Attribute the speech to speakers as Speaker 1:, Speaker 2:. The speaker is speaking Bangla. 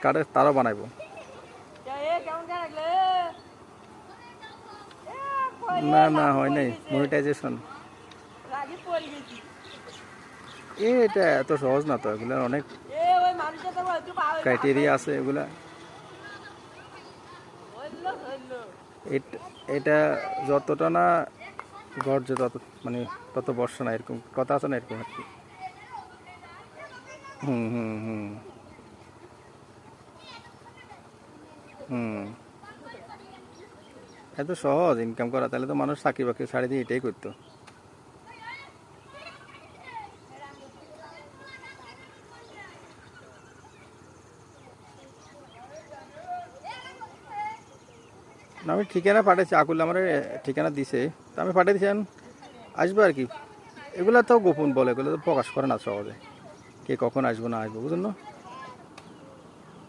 Speaker 1: কাঠের তারও বানাইবো। না না হয় নাই মনিটাইজেশন। এটা এত সহজ না তো, এগুলো অনেক ক্রাইটেরিয়া আছে এগুলা। এটা যতটা না গর্জ তত মানে তত বর্ষা না, এরকম কথা আছে না, এরকম আর কি। হুম হুম হুম হুম। এত সহজ ইনকাম করা, তাহলে তো মানুষ চাকরি বাকরি ছাড়ি দিয়ে এটাই করতো। না, আমি ঠিকানা পাঠাইছি, আকুল আমার ঠিকানা দিছে, তো আমি পাঠিয়ে দিয়েছি, আসবে আর কি। এগুলা তো গোপন বলে, এগুলো তো প্রকাশ করে না সহজে, কে কখন আসবো না আসবো, বুঝুন না।